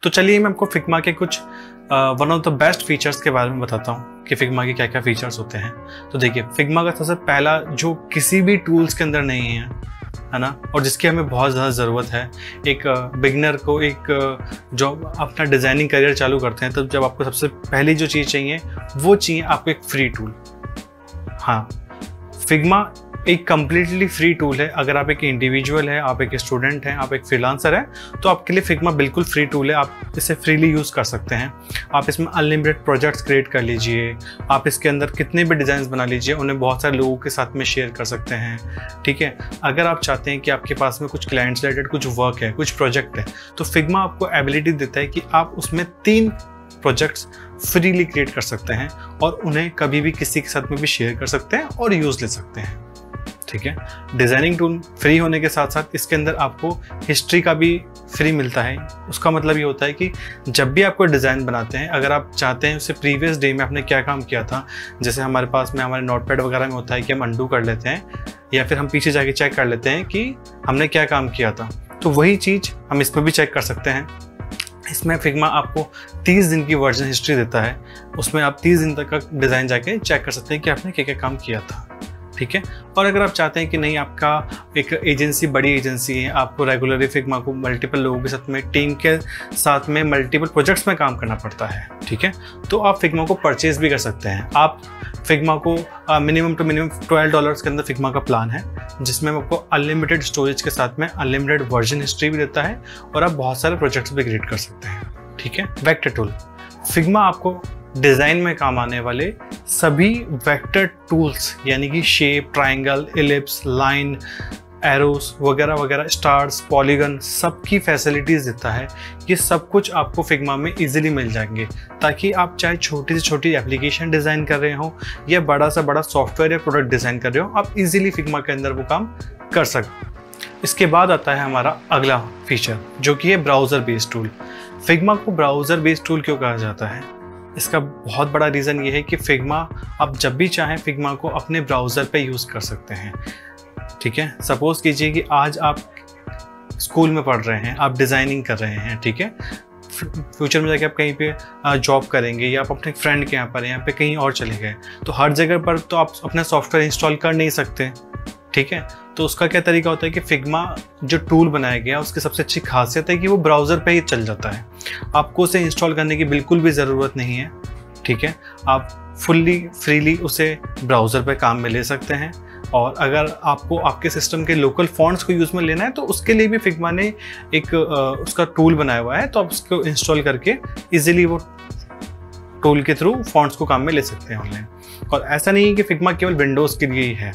तो चलिए मैं आपको फिग्मा के कुछ one of the best features के बारे में बताता हूँ कि फिग्मा के क्या क्या फीचर्स होते हैं। तो देखिए, फिग्मा का सबसे पहला जो किसी भी टूल्स के अंदर नहीं है ना, और जिसकी हमें बहुत ज़्यादा ज़रूरत है एक बिगनर को, एक जो अपना डिज़ाइनिंग करियर चालू करते हैं, तब जब आपको सबसे पहली जो चीज़ चाहिए वो चाहिए आपको एक फ्री टूल। हाँ, फिग्मा एक कम्प्लीटली फ्री टूल है। अगर आप एक इंडिविजुअल है, आप एक स्टूडेंट हैं, आप एक फ्रीलांसर हैं, तो आपके लिए फिग्मा बिल्कुल फ्री टूल है। आप इसे फ्रीली यूज़ कर सकते हैं। आप इसमें अनलिमिटेड प्रोजेक्ट्स क्रिएट कर लीजिए, आप इसके अंदर कितने भी डिज़ाइंस बना लीजिए, उन्हें बहुत सारे लोगों के साथ में शेयर कर सकते हैं। ठीक है, अगर आप चाहते हैं कि आपके पास में कुछ क्लाइंट्स रिलेटेड कुछ वर्क है, कुछ प्रोजेक्ट है, तो फिग्मा आपको एबिलिटी देता है कि आप उसमें 3 प्रोजेक्ट्स फ्रीली क्रिएट कर सकते हैं और उन्हें कभी भी किसी के साथ में भी शेयर कर सकते हैं और यूज़ ले सकते हैं। ठीक है, डिज़ाइनिंग टूल फ्री होने के साथ साथ इसके अंदर आपको हिस्ट्री का भी फ्री मिलता है। उसका मतलब ये होता है कि जब भी आप कोई डिज़ाइन बनाते हैं, अगर आप चाहते हैं उससे प्रीवियस डे में आपने क्या काम किया था, जैसे हमारे पास में हमारे नोटपैड वगैरह में होता है कि हम अंडू कर लेते हैं या फिर हम पीछे जाके चेक कर लेते हैं कि हमने क्या काम किया था, तो वही चीज़ हम इस पर भी चेक कर सकते हैं। इसमें फिग्मा आपको 30 दिन की वर्जन हिस्ट्री देता है। उसमें आप 30 दिन तक का डिज़ाइन जाके चेक कर सकते हैं कि आपने क्या क्या काम किया था। ठीक है, और अगर आप चाहते हैं कि नहीं, आपका एक एजेंसी बड़ी एजेंसी है, आपको रेगुलरली फिग्मा को मल्टीपल लोगों के साथ में, टीम के साथ में मल्टीपल प्रोजेक्ट्स में काम करना पड़ता है, ठीक है, तो आप फिग्मा को परचेज भी कर सकते हैं। आप फिग्मा को मिनिमम टू मिनिमम $12 के अंदर फिग्मा का प्लान है, जिसमें आपको अनलिमिटेड स्टोरेज के साथ में अनलिमिटेड वर्जन हिस्ट्री भी देता है और आप बहुत सारे प्रोजेक्ट्स भी क्रिएट कर सकते हैं। ठीक है, वेक्टर टूल, फिग्मा आपको डिज़ाइन में काम आने वाले सभी वेक्टर टूल्स यानी कि shape, triangle, ellipse, line, arrows वगैरह वगैरह, स्टार्स, पॉलीगन, सबकी फैसिलिटीज़ देता है। ये सब कुछ आपको फिग्मा में इजीली मिल जाएंगे, ताकि आप चाहे छोटी से छोटी एप्लीकेशन डिज़ाइन कर रहे हो या बड़ा से बड़ा सॉफ्टवेयर या प्रोडक्ट डिज़ाइन कर रहे हो, आप इजीली फिग्मा के अंदर वो काम कर सकते। इसके बाद आता है हमारा अगला फीचर, जो कि है ब्राउज़र बेस्ड टूल। फिग्मा को ब्राउज़र बेस्ड टूल क्यों कहा जाता है? इसका बहुत बड़ा रीज़न ये है कि फिग्मा आप जब भी चाहें फिग्मा को अपने ब्राउज़र पे यूज़ कर सकते हैं। ठीक है, सपोज़ कीजिए कि आज आप स्कूल में पढ़ रहे हैं, आप डिज़ाइनिंग कर रहे हैं, ठीक है, फ्यूचर में जाके आप कहीं पे जॉब करेंगे या आप अपने फ्रेंड के यहाँ पर यहाँ पे कहीं और चले गए, तो हर जगह पर तो आप अपना सॉफ्टवेयर इंस्टॉल कर नहीं सकते। ठीक है, तो उसका क्या तरीका होता है कि फिग्मा जो टूल बनाया गया उसकी सबसे अच्छी खासियत है कि वो ब्राउज़र पे ही चल जाता है। आपको उसे इंस्टॉल करने की बिल्कुल भी ज़रूरत नहीं है। ठीक है, आप फुल्ली फ्रीली उसे ब्राउज़र पे काम में ले सकते हैं। और अगर आपको आपके सिस्टम के लोकल फॉन्ट्स को यूज़ में लेना है, तो उसके लिए भी फिग्मा ने एक उसका टूल बनाया हुआ है, तो आप उसको इंस्टॉल करके ईजिली वो टूल के थ्रू फॉन्ट्स को काम में ले सकते हैं ऑनलाइन। और ऐसा नहीं है कि फिग्मा केवल विंडोज़ के लिए ही है।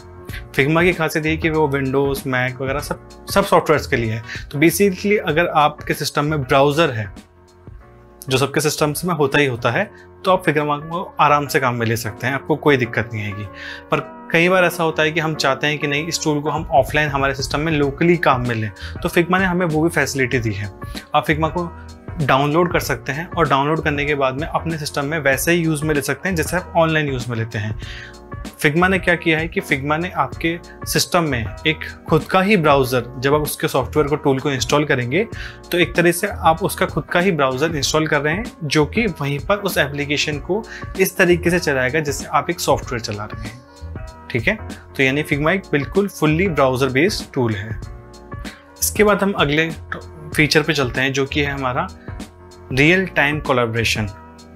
फिग्मा की खासियत ये है कि वो विंडोज़, मैक वगैरह सब सॉफ्टवेयर्स के लिए है। तो बेसिकली अगर आपके सिस्टम में ब्राउज़र है, जो सबके सिस्टम्स में होता ही होता है, तो आप फिग्मा को आराम से काम में ले सकते हैं, आपको कोई दिक्कत नहीं आएगी। पर कई बार ऐसा होता है कि हम चाहते हैं कि नहीं, इस टूल को हम ऑफलाइन हमारे सिस्टम में लोकली काम में लें, तो फिग्मा ने हमें वो भी फैसिलिटी दी है। आप फिग्मा को डाउनलोड कर सकते हैं और डाउनलोड करने के बाद में अपने सिस्टम में वैसे ही यूज़ में ले सकते हैं जैसे आप ऑनलाइन यूज़ में लेते हैं। फिग्मा ने क्या किया है कि फिग्मा ने आपके सिस्टम में एक खुद का ही ब्राउज़र, जब आप उसके सॉफ्टवेयर को, टूल को इंस्टॉल करेंगे, तो एक तरह से आप उसका खुद का ही ब्राउज़र इंस्टॉल कर रहे हैं, जो कि वहीं पर उस एप्लीकेशन को इस तरीके से चलाएगा जैसे आप एक सॉफ्टवेयर चला रहे हैं। ठीक है, तो यानी फिग्मा एक बिल्कुल फुल्ली ब्राउज़र बेस्ड टूल है। इसके बाद हम अगले फीचर पे चलते हैं, जो कि है हमारा रियल टाइम कोलैबोरेशन।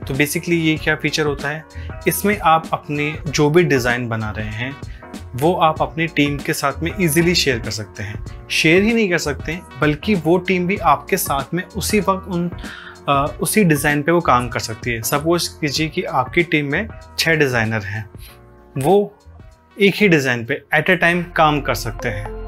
तो बेसिकली ये क्या फीचर होता है? इसमें आप अपने जो भी डिज़ाइन बना रहे हैं वो आप अपनी टीम के साथ में इजीली शेयर कर सकते हैं। शेयर ही नहीं कर सकते हैं, बल्कि वो टीम भी आपके साथ में उसी वक्त उसी डिज़ाइन पे वो काम कर सकती है। सपोज कीजिए कि आपकी टीम में 6 डिज़ाइनर हैं, वो एक ही डिज़ाइन पे एट ए टाइम काम कर सकते हैं।